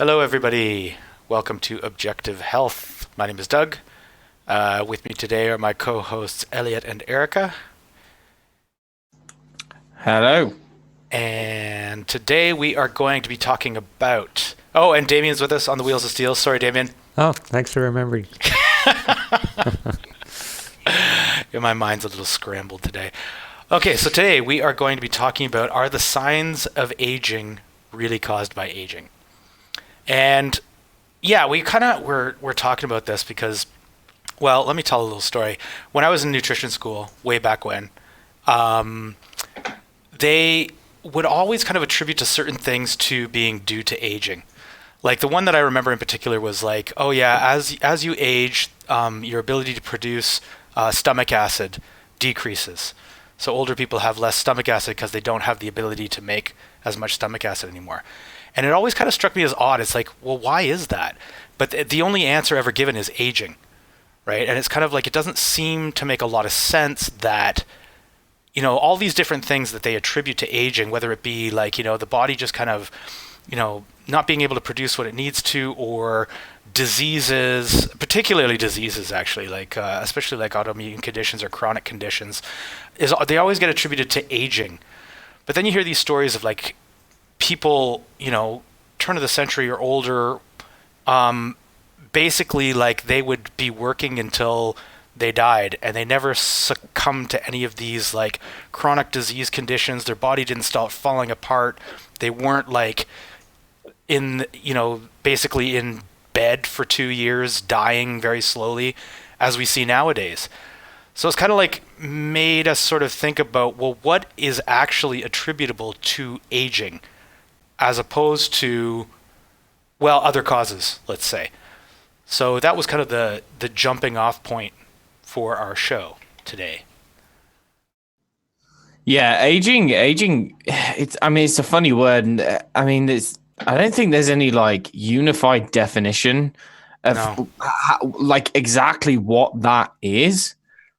Hello, everybody. Welcome to Objective Health. My name is Doug. With me today are my co-hosts Elliot and Erica. Hello. And today we are going to be talking about... Oh, and Damien's with us on the Wheels of Steel. Sorry, Damien. Oh, thanks for remembering. Yeah, my mind's a little scrambled today. Okay, so today we are going to be talking about, are the signs of aging really caused by aging? And yeah, we're talking about this because, well, let me tell a little story. When I was in nutrition school, way back when, they would always kind of attribute to certain things to being due to aging. Like the one that I remember in particular was like, oh yeah, as you age, your ability to produce stomach acid decreases. So older people have less stomach acid because they don't have the ability to make as much stomach acid anymore. And it always kind of struck me as odd. It's like, well, why is that? But the only answer ever given is aging, right? And it's kind of like, it doesn't seem to make a lot of sense that, you know, all these different things that they attribute to aging, whether it be like, you know, the body just kind of, you know, not being able to produce what it needs to, or diseases, particularly diseases actually, like especially like autoimmune conditions or chronic conditions, they always get attributed to aging. But then you hear these stories of like people, you know, turn of the century or older, basically like they would be working until they died and they never succumbed to any of these like chronic disease conditions. Their body didn't stop falling apart. They weren't like in, you know, basically in bed for 2 years, dying very slowly as we see nowadays. So it's kind of like made us sort of think about, well, what is actually attributable to aging as opposed to, well, other causes, let's say. So that was kind of the jumping off point for our show today. Yeah, aging. It's a funny word, and I don't think there's any like unified definition of like exactly what that is.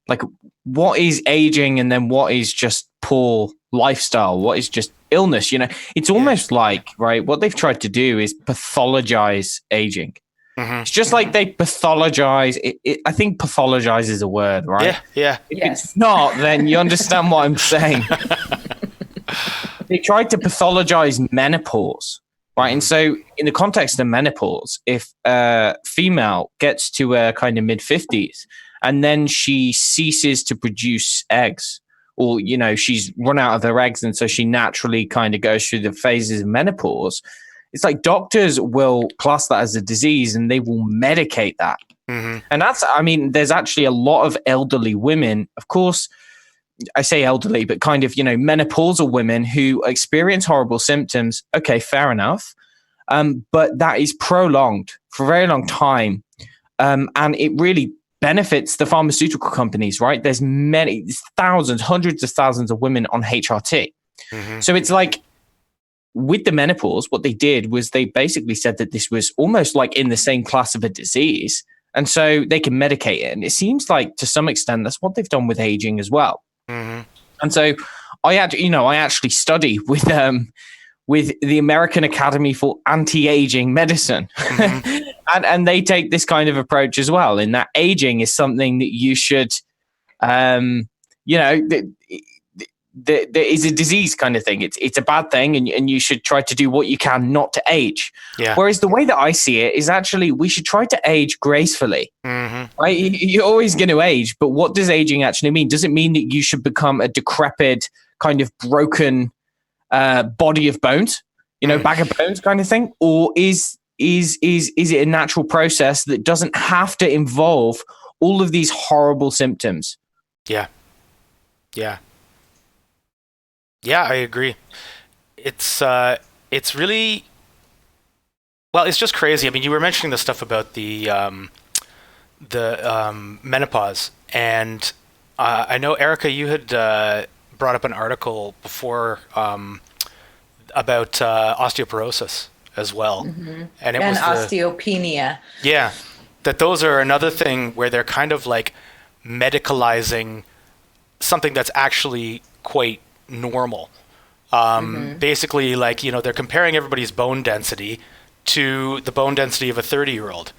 Like, what is aging, and then what is just poor lifestyle? What is just illness? You know, it's almost like, right, what they've tried to do is pathologize aging. Mm-hmm. It's just like they pathologize. I think pathologize is a word, right? Yeah. If it's not, then you understand what I'm saying. They tried to pathologize menopause, right? And so in the context of menopause, if a female gets to a kind of mid-50s and then she ceases to produce eggs, or, you know, she's run out of her eggs, and so she naturally kind of goes through the phases of menopause, it's like doctors will class that as a disease and they will medicate that. Mm-hmm. And that's, I mean, there's actually a lot of elderly women, of course, I say elderly, but kind of, you know, menopausal women who experience horrible symptoms. Okay, fair enough. But that is prolonged for a very long time. And it really benefits the pharmaceutical companies, right? There's thousands, hundreds of thousands of women on HRT. Mm-hmm. So it's like with the menopause, what they did was they basically said that this was almost like in the same class of a disease. And so they can medicate it. And it seems like to some extent, that's what they've done with aging as well. Mm-hmm. And so I actually study with the American Academy for Anti-Aging Medicine. Mm-hmm. and they take this kind of approach as well, in that aging is something that you should, there is a disease kind of thing. It's a bad thing, and you should try to do what you can not to age. Yeah. Whereas the way that I see it is actually we should try to age gracefully. Mm-hmm. Right? You're always going to age, but what does aging actually mean? Does it mean that you should become a decrepit, kind of broken body of bones, you know, bag of bones kind of thing? Or is it a natural process that doesn't have to involve all of these horrible symptoms? Yeah, I agree. It's really, well, it's just crazy. I mean, you were mentioning the stuff about the menopause, and I know, Erica, you had brought up an article before about osteoporosis as well, and it was osteopenia. Yeah, that those are another thing where they're kind of like medicalizing something that's actually quite normal. Basically, like, you know, they're comparing everybody's bone density to the bone density of a 30-year-old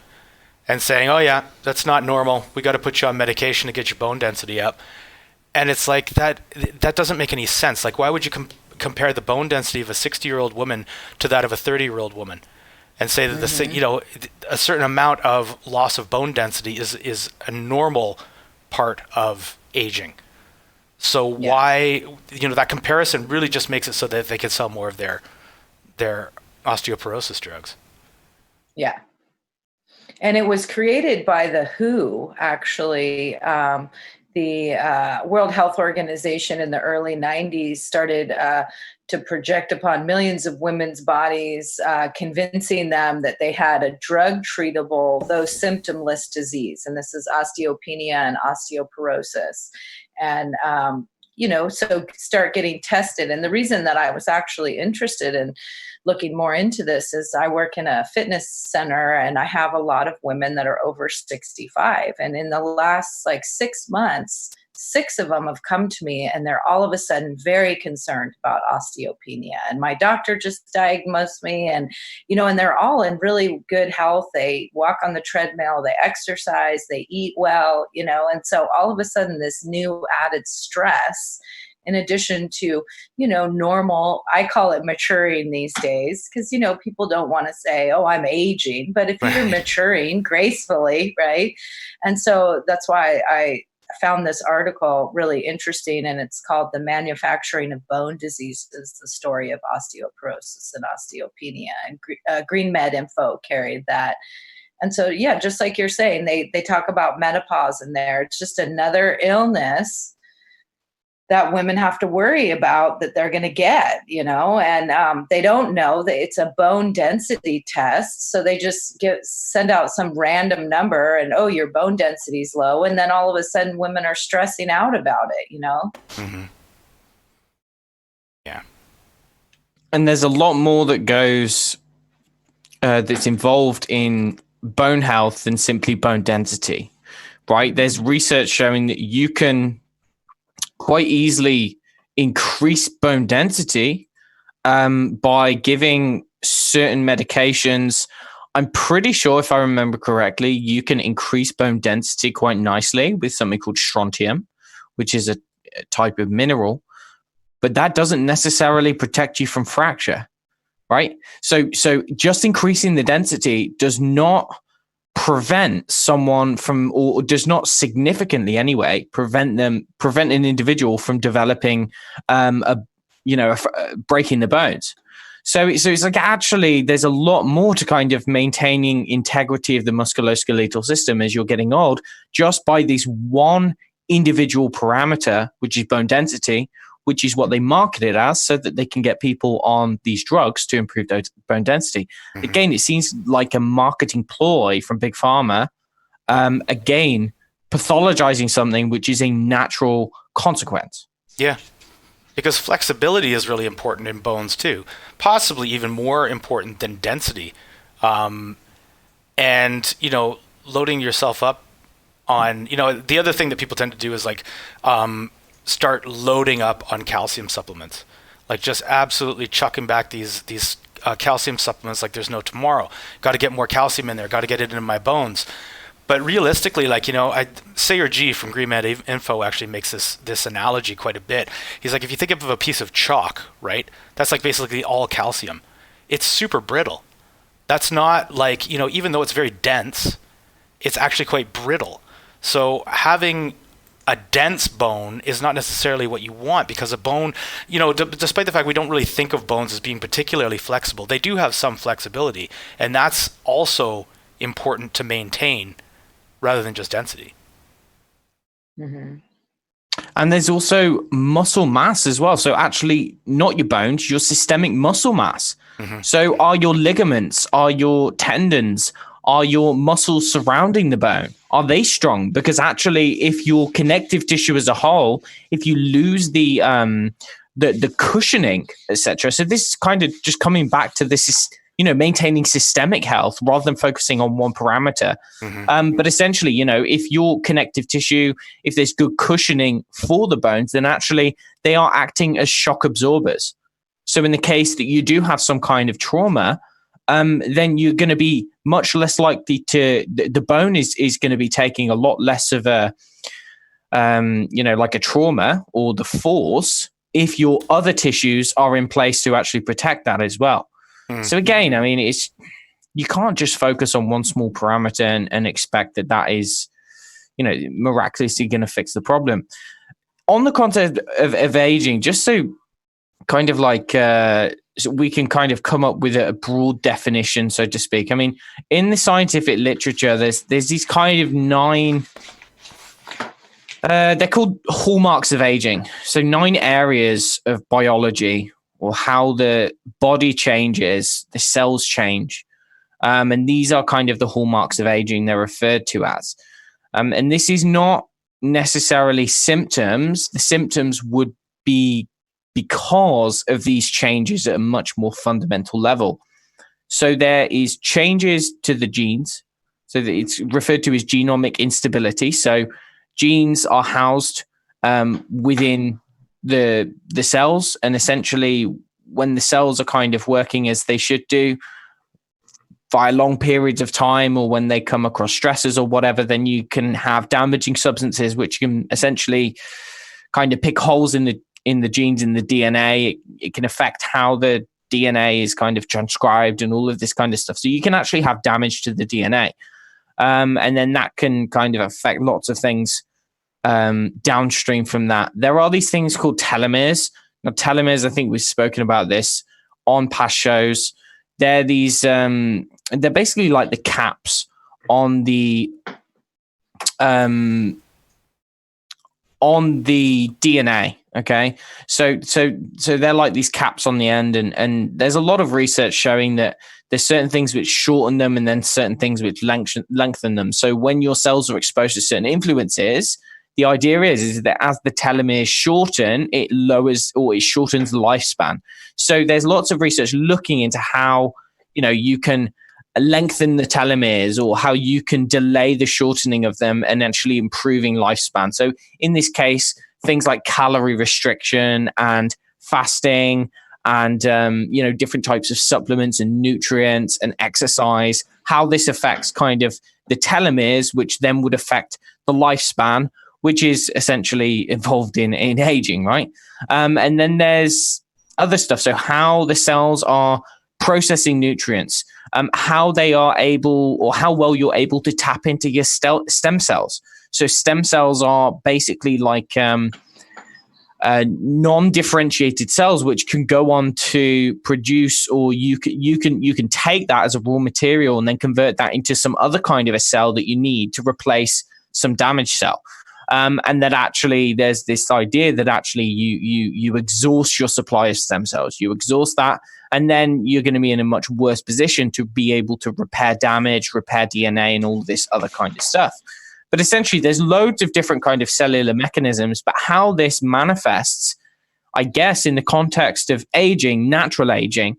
and saying, oh yeah, that's not normal. We got to put you on medication to get your bone density up. And it's like that doesn't make any sense. Like, why would you compare the bone density of a 60-year-old woman to that of a 30-year-old woman and say that a certain amount of loss of bone density is a normal part of aging. So why, that comparison really just makes it so that they can sell more of their osteoporosis drugs. Yeah. And it was created by the WHO, actually. The World Health Organization in the early 90s started to project upon millions of women's bodies, convincing them that they had a drug-treatable, though symptomless disease. And this is osteopenia and osteoporosis. And, so start getting tested. And the reason that I was actually interested in looking more into this is I work in a fitness center and I have a lot of women that are over 65. And in the last 6 months, 6 of them have come to me and they're all of a sudden very concerned about osteopenia. And my doctor just diagnosed me and they're all in really good health. They walk on the treadmill, they exercise, they eat well, and so all of a sudden this new added stress, in addition to, normal, I call it maturing these days, because, people don't want to say, oh, I'm aging, but if you're maturing gracefully, right? And so that's why I found this article really interesting, and it's called The Manufacturing of Bone Diseases, the Story of Osteoporosis and Osteopenia, and Green Med Info carried that. And so, just like you're saying, they talk about menopause in there. It's just another illness that women have to worry about that they're going to get, and they don't know that it's a bone density test. So they just send out some random number and, oh, your bone density is low. And then all of a sudden women are stressing out about it, Mm-hmm. Yeah. And there's a lot more that goes, that's involved in bone health than simply bone density, right? There's research showing that you can quite easily increase bone density by giving certain medications. I'm pretty sure, if I remember correctly, you can increase bone density quite nicely with something called strontium, which is a type of mineral, but that doesn't necessarily protect you from fracture, right? So just increasing the density does not prevent someone from, or does not significantly anyway, prevent an individual from developing breaking the bones. So it's like, actually there's a lot more to kind of maintaining integrity of the musculoskeletal system as you're getting old, just by this one individual parameter, which is bone density, which is what they market it as, so that they can get people on these drugs to improve bone density. Mm-hmm. Again, it seems like a marketing ploy from Big Pharma, again, pathologizing something which is a natural consequence. Yeah, because flexibility is really important in bones too, possibly even more important than density. And, loading yourself up on, the other thing that people tend to do is start loading up on calcium supplements, just absolutely chucking back these calcium supplements like there's no tomorrow. Got to get more calcium in there. Got to get it into my bones. But realistically, Sayer G from Green Med Info actually makes this analogy quite a bit. He's like, if you think of a piece of chalk, right? That's basically all calcium. It's super brittle. That's not even though it's very dense, it's actually quite brittle. So having a dense bone is not necessarily what you want, because a bone, despite the fact we don't really think of bones as being particularly flexible, they do have some flexibility, and that's also important to maintain rather than just density. Mm-hmm. And there's also muscle mass as well. So actually not your bones, your systemic muscle mass. Mm-hmm. So are your ligaments, are your tendons, are your muscles surrounding the bone, are they strong? Because actually, if your connective tissue as a whole, if you lose the cushioning, etc. So this is kind of just coming back to this, maintaining systemic health rather than focusing on one parameter. Mm-hmm. But essentially, if your connective tissue, if there's good cushioning for the bones, then actually they are acting as shock absorbers. So in the case that you do have some kind of trauma, then you're going to be much less likely to, the bone is going to be taking a lot less of a, like a trauma or the force if your other tissues are in place to actually protect that as well. So again, I mean, you can't just focus on one small parameter and expect that is, miraculously going to fix the problem. On the concept of aging, just so kind of like so we can kind of come up with a broad definition, so to speak. I mean, in the scientific literature, there's these kind of 9. They're called hallmarks of aging. So 9 areas of biology, or how the body changes, the cells change. And these are kind of the hallmarks of aging they're referred to as. And this is not necessarily symptoms. The symptoms would be because of these changes at a much more fundamental level. So there is changes to the genes. So that it's referred to as genomic instability. So genes are housed within the cells, and essentially when the cells are kind of working as they should do via long periods of time, or when they come across stresses or whatever, then you can have damaging substances which can essentially kind of pick holes in the genes, in the DNA. It can affect how the DNA is kind of transcribed and all of this kind of stuff. So you can actually have damage to the DNA. And then that can kind of affect lots of things downstream from that. There are these things called telomeres. Now, telomeres, I think we've spoken about this on past shows. They're these, they're basically like the caps on the DNA. Okay, so they're like these caps on the end, and there's a lot of research showing that there's certain things which shorten them, and then certain things which lengthen them. So when your cells are exposed to certain influences, the idea is that as the telomeres shorten, it lowers, or it shortens the lifespan. So there's lots of research looking into how, you can lengthen the telomeres, or how you can delay the shortening of them and actually improving lifespan. So in this case, things like calorie restriction and fasting and, different types of supplements and nutrients and exercise, how this affects kind of the telomeres, which then would affect the lifespan, which is essentially involved in aging, right? And then there's other stuff. So how the cells are processing nutrients, how they are able, or how well you're able to tap into your stem cells. So stem cells are basically like non-differentiated cells, which can go on to produce, or you can take that as a raw material and then convert that into some other kind of a cell that you need to replace some damaged cell. And that actually there's this idea that actually you exhaust your supply of stem cells, you exhaust that, and then you're going to be in a much worse position to be able to repair damage, repair DNA, and all this other kind of stuff. But essentially, there's loads of different kind of cellular mechanisms, but how this manifests, I guess, in the context of aging, natural aging,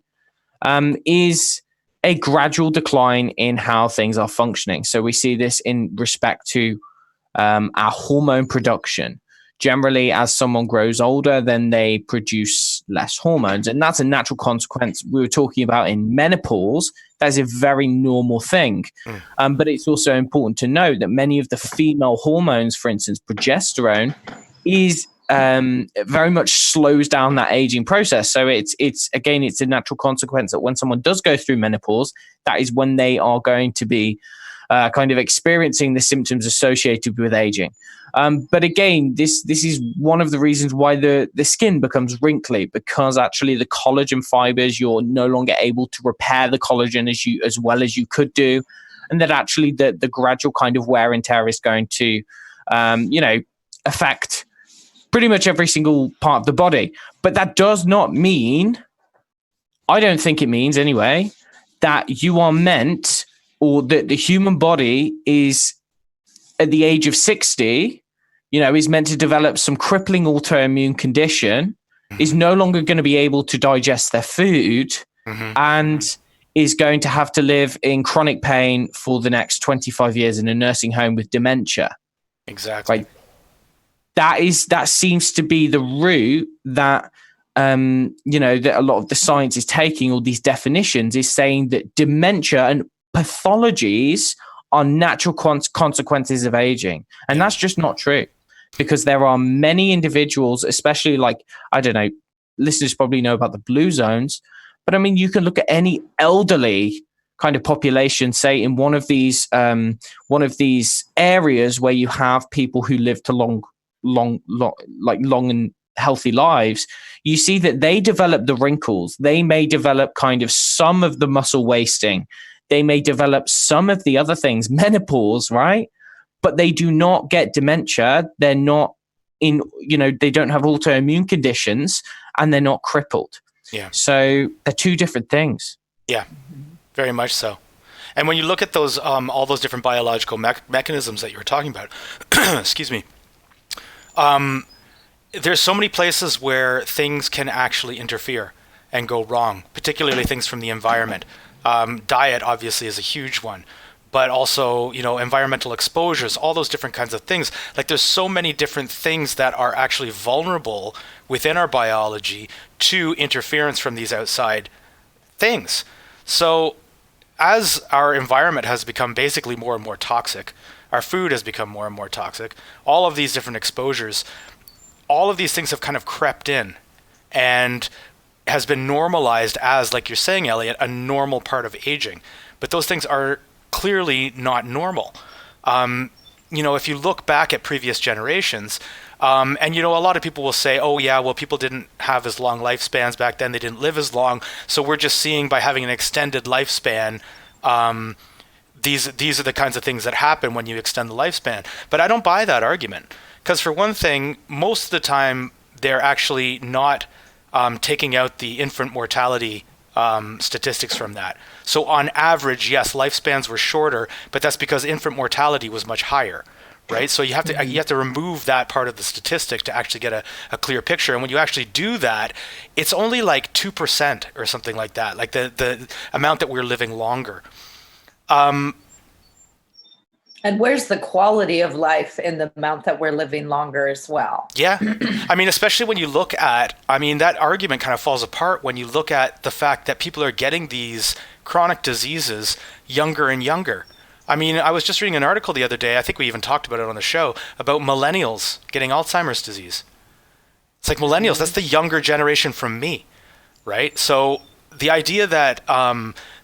is a gradual decline in how things are functioning. So we see this in respect to our hormone production. Generally, as someone grows older, then they produce less hormones. And that's a natural consequence. We were talking about in menopause. That's a very normal thing. But it's also important to note that many of the female hormones, for instance, progesterone, is very much slows down that aging process. So it's a natural consequence that when someone does go through menopause, that is when they are going to be kind of experiencing the symptoms associated with aging. But again, this is one of the reasons why the skin becomes wrinkly, because actually the collagen fibers, you're no longer able to repair the collagen as well as you could do, and that actually the gradual kind of wear and tear is going to affect pretty much every single part of the body. But that does not mean, I don't think it means anyway, that you are meant, or that the human body is at the age of 60, is meant to develop some crippling autoimmune condition, is no longer going to be able to digest their food, and is going to have to live in chronic pain for the next 25 years in a nursing home with dementia. Exactly. Right? That seems to be the route that that a lot of the science is taking, all these definitions, is saying that dementia and pathologies are natural consequences of aging. And that's just not true, because there are many individuals, especially like, I don't know, listeners probably know about the blue zones, but I mean, you can look at any elderly kind of population, say in one of these areas where you have people who live to long and healthy lives. You see that they develop the wrinkles. They may develop kind of some of the muscle wasting. They may develop some of the other things, menopause, right? But they do not get dementia. They're not they don't have autoimmune conditions, and they're not crippled. Yeah. So they're two different things. Yeah, very much so. And when you look at those, all those different biological mechanisms that you were talking about, excuse me, there's so many places where things can actually interfere and go wrong, particularly things from the environment. Diet obviously is a huge one, but also, environmental exposures, all those different kinds of things. Like, there's so many different things that are actually vulnerable within our biology to interference from these outside things. So as our environment has become basically more and more toxic, our food has become more and more toxic, all of these different exposures, all of these things have kind of crept in and has been normalized as, like you're saying, Elliot, a normal part of aging. But those things are clearly not normal. If you look back at previous generations, and a lot of people will say, oh yeah, well, people didn't have as long lifespans back then, they didn't live as long, so we're just seeing by having an extended lifespan, these are the kinds of things that happen when you extend the lifespan. But I don't buy that argument, because for one thing, most of the time they're actually not taking out the infant mortality statistics from that. So on average, yes, lifespans were shorter, but that's because infant mortality was much higher, right? So you have to remove that part of the statistic to actually get a clear picture. And when you actually do that, it's only like 2% or something like that, like the amount that we're living longer. And where's the quality of life in the amount that we're living longer as well? Yeah. I mean, especially when you look at, that argument kind of falls apart when you look at the fact that people are getting these chronic diseases younger and younger. I mean, I was just reading an article the other day, I think we even talked about it on the show, about millennials getting Alzheimer's disease. It's like millennials, that's the younger generation from me, right? So the idea that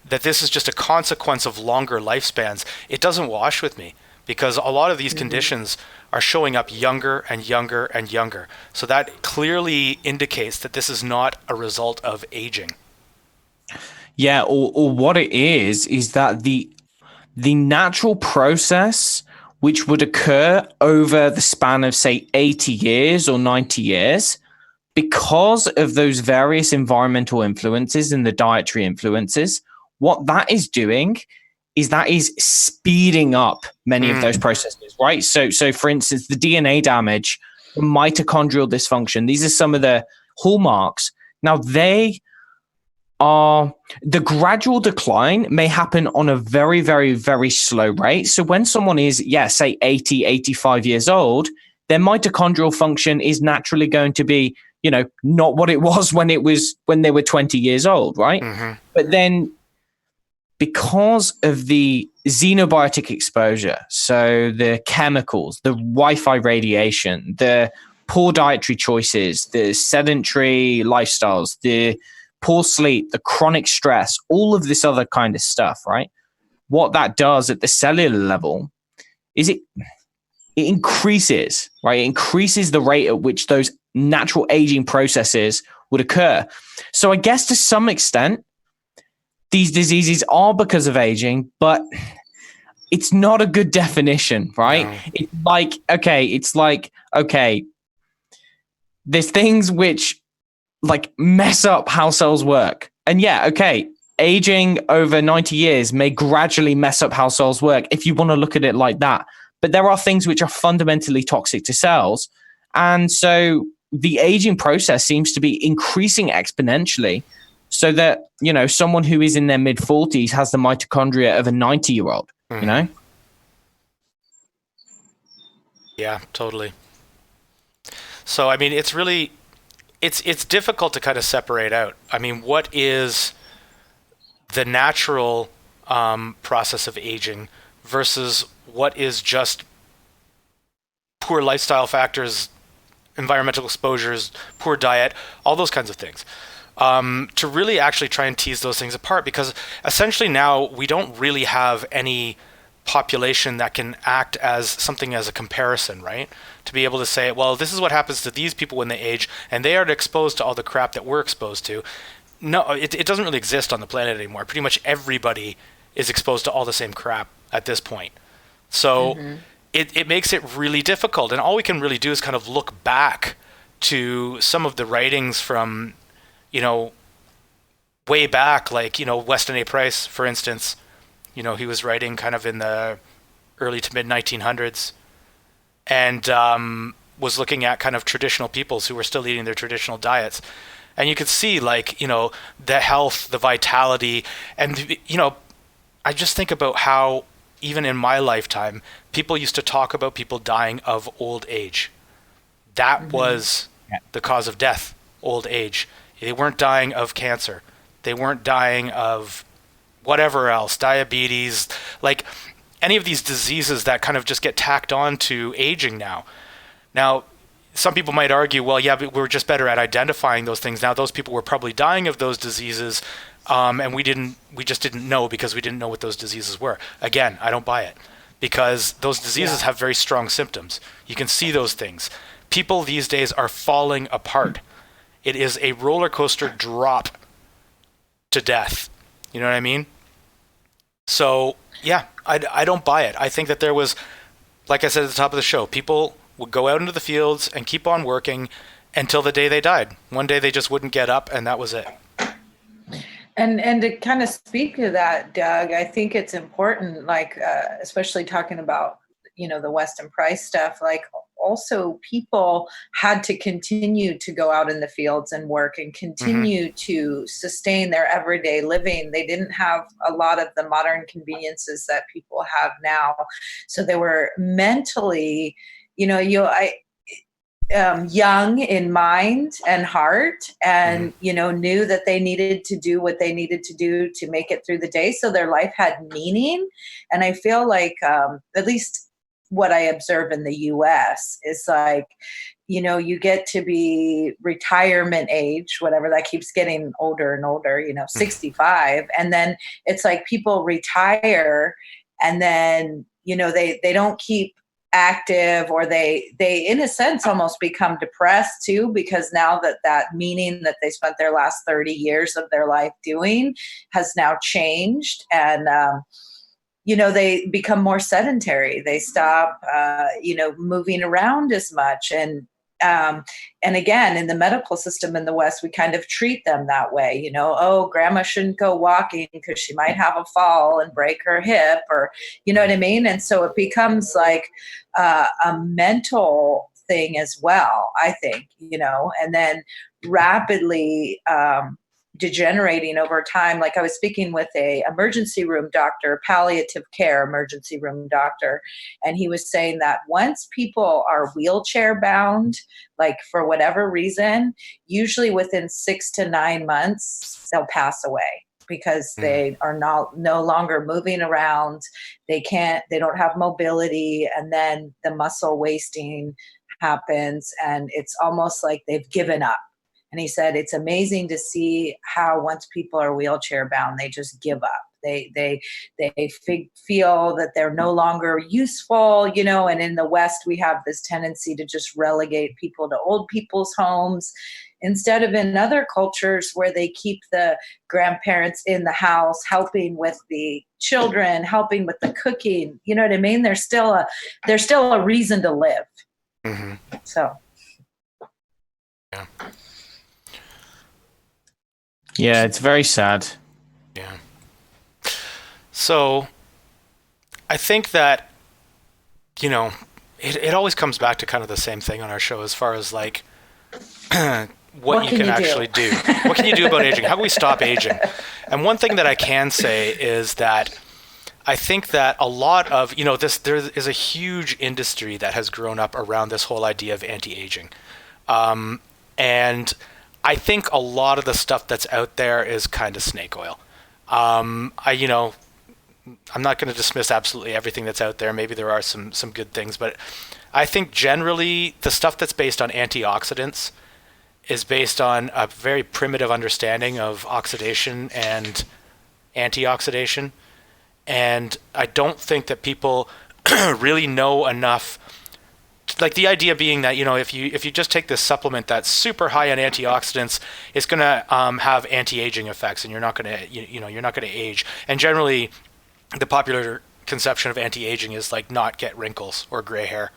that this is just a consequence of longer lifespans, it doesn't wash with me, because a lot of these conditions are showing up younger and younger and younger. So that clearly indicates that this is not a result of aging. Yeah, or what it is that the natural process which would occur over the span of, say, 80 years or 90 years, because of those various environmental influences and the dietary influences, what that is doing is that is speeding up many of those processes, right? So for instance, the DNA damage, mitochondrial dysfunction, these are some of the hallmarks. Now, they are, the gradual decline may happen on a very, very, very slow rate. So when someone is, say 80, 85 years old, their mitochondrial function is naturally going to be, not what it was when they were 20 years old, right? Mm-hmm. But then, because of the xenobiotic exposure, so the chemicals, the Wi-Fi radiation, the poor dietary choices, the sedentary lifestyles, the poor sleep, the chronic stress, all of this other kind of stuff, right? What that does at the cellular level is it increases, right? It increases the rate at which those natural aging processes would occur. So I guess to some extent, these diseases are because of aging, but it's not a good definition, right? No. It's like, there's things which like mess up how cells work. And aging over 90 years may gradually mess up how cells work if you want to look at it like that. But there are things which are fundamentally toxic to cells. And so the aging process seems to be increasing exponentially, so that, someone who is in their mid-40s has the mitochondria of a 90-year-old, Yeah, totally. So, it's really, it's difficult to kind of separate out. I mean, what is the natural process of aging versus what is just poor lifestyle factors, environmental exposures, poor diet, all those kinds of things. To really actually try and tease those things apart, because essentially now we don't really have any population that can act as something as a comparison, right? To be able to say, well, this is what happens to these people when they age, and they are exposed to all the crap that we're exposed to. No, it doesn't really exist on the planet anymore. Pretty much everybody is exposed to all the same crap at this point. So it makes it really difficult. And all we can really do is kind of look back to some of the writings from, way back, like, Weston A. Price, for instance. He was writing kind of in the early to mid 1900s and was looking at kind of traditional peoples who were still eating their traditional diets. And you could see, like, the health, the vitality, and, I just think about how, even in my lifetime, people used to talk about people dying of old age. That was the cause of death, old age. They weren't dying of cancer. They weren't dying of whatever else, diabetes, like any of these diseases that kind of just get tacked on to aging now. Now, some people might argue, well, yeah, but we're just better at identifying those things now. Those people were probably dying of those diseases, and we just didn't know because we didn't know what those diseases were. Again, I don't buy it, because those diseases have very strong symptoms. You can see those things. People these days are falling apart. It is a roller coaster drop to death. You know what I mean? So, yeah, I don't buy it. I think that there was, like I said at the top of the show, people would go out into the fields and keep on working until the day they died. One day they just wouldn't get up, and that was it. And to kind of speak to that, Doug, I think it's important, like, especially talking about, the Weston Price stuff, like, also people had to continue to go out in the fields and work and continue to sustain their everyday living. They didn't have a lot of the modern conveniences that people have now. So they were mentally, young in mind and heart, and knew that they needed to do what they needed to do to make it through the day, so their life had meaning. And I feel like at least what I observe in the US is like, you get to be retirement age, whatever, that keeps getting older and older, 65, and then it's like people retire, and then they don't keep active, or they in a sense almost become depressed too, because now that meaning that they spent their last 30 years of their life doing has now changed, and they become more sedentary. They stop moving around as much, and again, in the medical system in the West, we kind of treat them that way. Oh, grandma shouldn't go walking because she might have a fall and break her hip, or, what I mean? And so it becomes like a mental thing as well, I think, and then rapidly degenerating over time. Like, I was speaking with a emergency room doctor, palliative care emergency room doctor, and he was saying that once people are wheelchair bound, like for whatever reason, usually within 6 to 9 months, they'll pass away, because they are no longer moving around. They don't have mobility, and then the muscle wasting happens, and it's almost like they've given up. And he said, it's amazing to see how once people are wheelchair bound, they just give up. They feel that they're no longer useful, and in the West, we have this tendency to just relegate people to old people's homes, instead of in other cultures where they keep the grandparents in the house, helping with the children, helping with the cooking. You know what I mean? There's still a reason to live. So. Yeah. Yeah, it's very sad. Yeah. So I think that, it always comes back to kind of the same thing on our show, as far as like what you can actually do. What can you do about aging? How can we stop aging? And one thing that I can say is that I think that a lot of, there is a huge industry that has grown up around this whole idea of anti-aging. And I think a lot of the stuff that's out there is kind of snake oil. I'm not going to dismiss absolutely everything that's out there. Maybe there are some good things, but I think generally the stuff that's based on antioxidants is based on a very primitive understanding of oxidation and antioxidation. And I don't think that people really know enough. Like the idea being that, if you just take this supplement that's super high on antioxidants, it's going to have anti-aging effects, and you're not going to you're not going to age. And generally, the popular conception of anti-aging is like not get wrinkles or gray hair.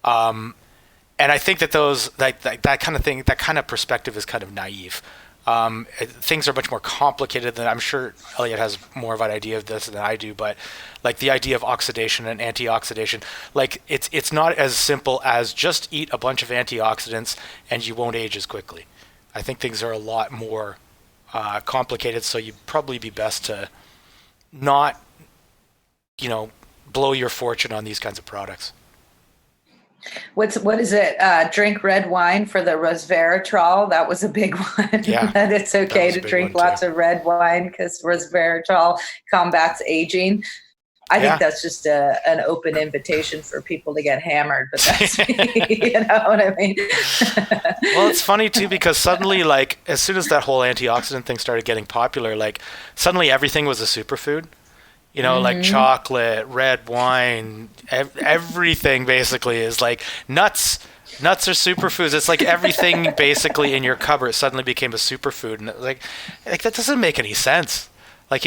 And I think that those that kind of thing, that kind of perspective is kind of naive. Things are much more complicated than, I'm sure Elliot has more of an idea of this than I do, but like the idea of oxidation and antioxidation, like it's not as simple as just eat a bunch of antioxidants and you won't age as quickly. I think things are a lot more complicated, so you'd probably be best to not, blow your fortune on these kinds of products. What is it? Drink red wine for the resveratrol. That was a big one. Yeah, that it's okay to drink lots of red wine because resveratrol combats aging. I think that's just an open invitation for people to get hammered, but that's me. You know what I mean? Well, it's funny too, because suddenly, like, as soon as that whole antioxidant thing started getting popular, like suddenly everything was a superfood. Like chocolate, red wine, everything basically is like nuts. Nuts are superfoods. It's like everything basically in your cupboard suddenly became a superfood. And like that doesn't make any sense. Like,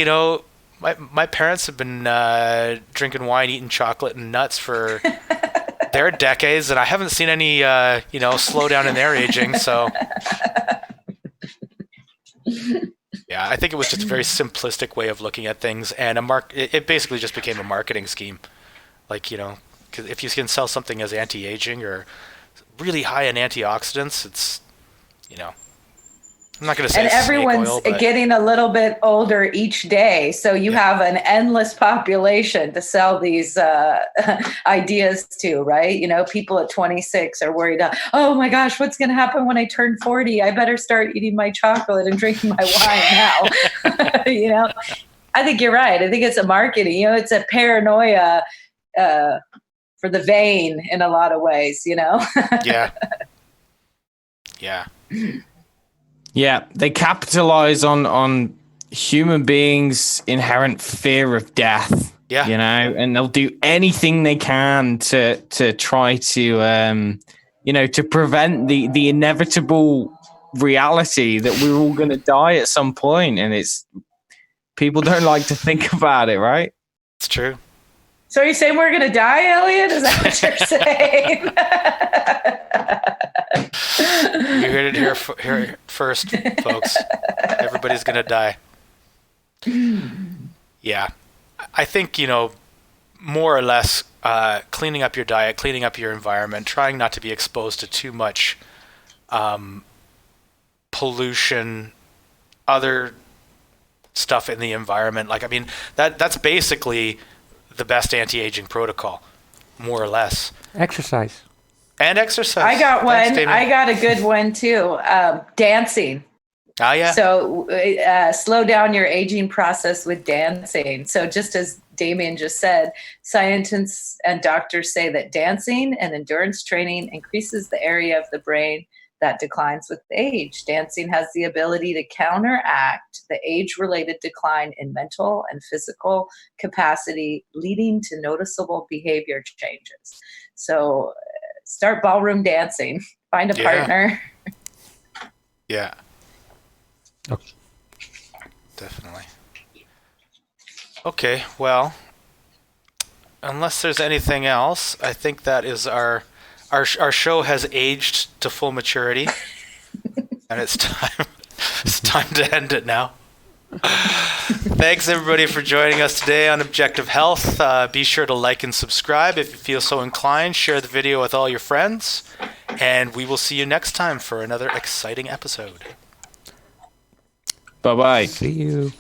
my parents have been drinking wine, eating chocolate and nuts for their decades, and I haven't seen any, slowdown in their aging. So yeah, I think it was just a very simplistic way of looking at things, and it basically just became a marketing scheme. Like, because if you can sell something as anti-aging or really high in antioxidants, it's, I'm not going to say and everyone's snake oil, but getting a little bit older each day. So you have an endless population to sell these ideas to, right? People at 26 are worried, oh my gosh, what's going to happen when I turn 40? I better start eating my chocolate and drinking my wine now. I think you're right. I think it's a marketing, it's a paranoia for the vain in a lot of ways, Yeah. Yeah. Yeah, they capitalize on human beings' inherent fear of death. Yeah. And they'll do anything they can to try to to prevent the inevitable reality that we're all going to die at some point. And people don't like to think about it, right? It's true. So are you saying we're going to die, Elliot? Is that what you're saying? You heard it here first, folks. Everybody's going to die. Yeah. I think, more or less cleaning up your diet, cleaning up your environment, trying not to be exposed to too much pollution, other stuff in the environment. Like, I mean, that's basically the best anti-aging protocol, more or less. Exercise. And exercise. I got one. Thanks, Damien. I got a good one too. Dancing. Oh, yeah. So slow down your aging process with dancing. So just as Damien just said, scientists and doctors say that dancing and endurance training increases the area of the brain that declines with age. Dancing has the ability to counteract the age-related decline in mental and physical capacity, leading to noticeable behavior changes. So start ballroom dancing. Find a partner. Yeah. Okay. Definitely. Okay, well, unless there's anything else, I think that is our show has aged to full maturity, and it's time to end it now. Thanks everybody for joining us today on Objective Health. Be sure to like and subscribe if you feel so inclined. Share the video with all your friends, and we will see you next time for another exciting episode. Bye-bye. See you.